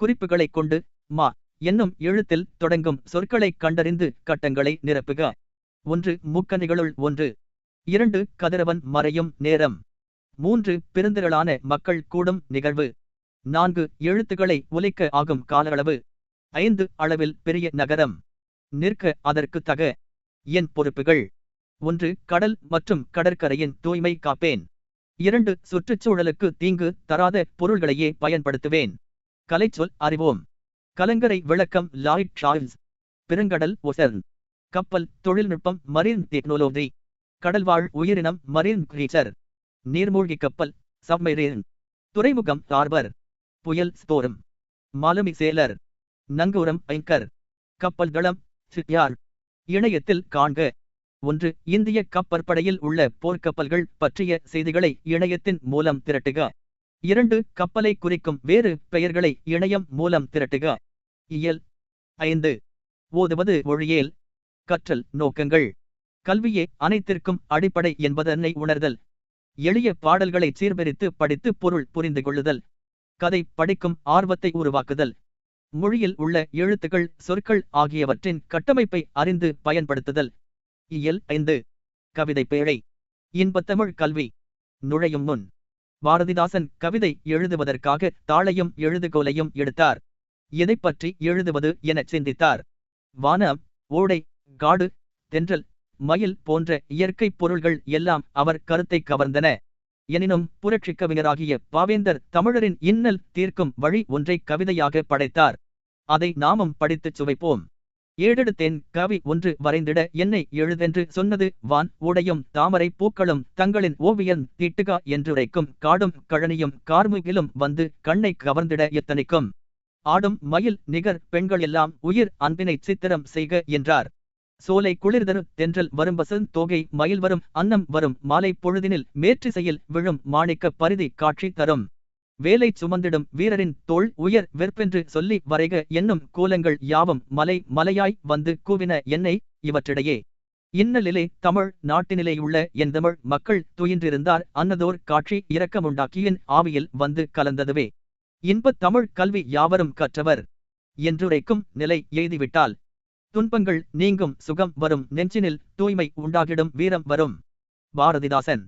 குறிப்புகளைக் கொண்டு மா என்னும் எழுத்தில் தொடங்கும் சொற்களைக் கண்டறிந்து கட்டங்களை நிரப்புக. 1. முக்கணிகளுள் 1. 2. கதிரவன் மறையும் நேரம். 3. பெருந்திரளான மக்கள் கூடும் நிகழ்வு. 4. எழுத்துக்களை ஒலிக்க ஆகும் கால அளவு. 5. அளவில் பெரிய நகரம். நிற்க அதற்கு தக. என் பொறுப்புகள்: 1. கடல் மற்றும் கடற்கரையின் தூய்மை காப்பேன். 2. சுற்றுச்சூழலுக்கு தீங்கு தராத பொருள்களையே பயன்படுத்துவேன். கலைச்சொல் அறிவோம். கலங்கரை விளக்கம் லாய்ட் சார்ல்ஸ். பெருங்கடல் ஒசர்ன். கப்பல் தொழில்நுட்பம் மரீன் டெக்னாலஜி. கடல்வாழ் உயிரினம் மரீன் கிரீச்சர். நீர்மூழ்கி கப்பல் சப்மரீன். துறைமுகம் ஹார்பர். புயல் ஸ்டோர்ம். மாலுமி சேலர். நங்கூரம் ஐங்கர். கப்பல் தளம் ஷிப்யார்ட். இணையத்தில் காண்க. 1. இந்திய கப்பற்படையில் உள்ள போர்க்கப்பல்கள் பற்றிய செய்திகளை இணையத்தின் மூலம் திரட்டுக. 2. கப்பலை குறிக்கும் வேறு பெயர்களை இணையம் மூலம் திரட்டுக. இயல் 5. ஓதுவது மொழியேல். கற்றல் நோக்கங்கள்: கல்வியே அனைத்திற்கும் அடிப்படை என்பதனை உணர்தல். எளிய பாடல்களை சீர்பிரித்து படித்து பொருள் புரிந்து கொள்ளுதல். கதை படிக்கும் ஆர்வத்தை உருவாக்குதல். மொழியில் உள்ள எழுத்துக்கள் சொற்கள் ஆகியவற்றின் கட்டமைப்பை அறிந்து பயன்படுத்துதல். இயல் 5. கவிதை பேழை. இன்பத்தமிழ் கல்வி. நுழையும் முன் பாரதிதாசன் கவிதை எழுதுவதற்காக தாளையும் எழுதுகோலையும் எடுத்தார். எதைப் பற்றி எழுதுவது எனச் சிந்தித்தார். வானம், ஓடை, காடு, தென்றல், மயில் போன்ற இயற்கைப் பொருள்கள் எல்லாம் அவர் கருத்தை கவர்ந்தன. எனினும் புரட்சிக் கவிஞராகிய பாவேந்தர் தமிழரின் இன்னல் தீர்க்கும் வழி ஒன்றை கவிதையாக படைத்தார். அதை நாமும் படித்துச் சுவைப்போம். ஏடெடுத்தேன் கவி ஒன்று வரைந்திட என்னை எழுதென்று சொன்னது வான் ஓடையும் தாமரை பூக்களும் தங்களின் ஓவியன் தீட்டுகா என்றுரைக்கும் காடும் கழனியும் கார்முகிலும் வந்து கண்ணை கவர்ந்திட எத்தனைக்கும் ஆடும் மயில் நிகர் பெண்கள் எல்லாம் உயிர் அன்பினை சித்திரம் செய்க என்றார். சோலை குளிர்தரு தென்றல் வரும்பசன் தோகை மயில் வரும் அன்னம் வரும் மாலை பொழுதினில் மேற்றிசையில் விழும் மாணிக்க பரிதி காட்சி தரும். வேலை சுமந்திடும் வீரரின் தோள் உயர் வெற்பென்று சொல்லி வரைக என்னும் கோலங்கள் யாவும் மலை மலையாய் வந்து கூவின என்னை. இவற்றிடையே இன்னலிலே தமிழ் நாட்டினிலேயுள்ள என் தமிழ் மக்கள் துயின்றிருந்தார் அன்னதோர் காட்சி இரக்கமுண்டாக்கியின் ஆவியில் வந்து கலந்ததுவே. இன்பத் தமிழ் கல்வி யாவரும் கற்றவர் என்றுரைக்கும் நிலை எய்திவிட்டால் துன்பங்கள் நீங்கும் சுகம் வரும் நெஞ்சினில் தூய்மை உண்டாகிடும் வீரம் வரும். பாரதிதாசன்.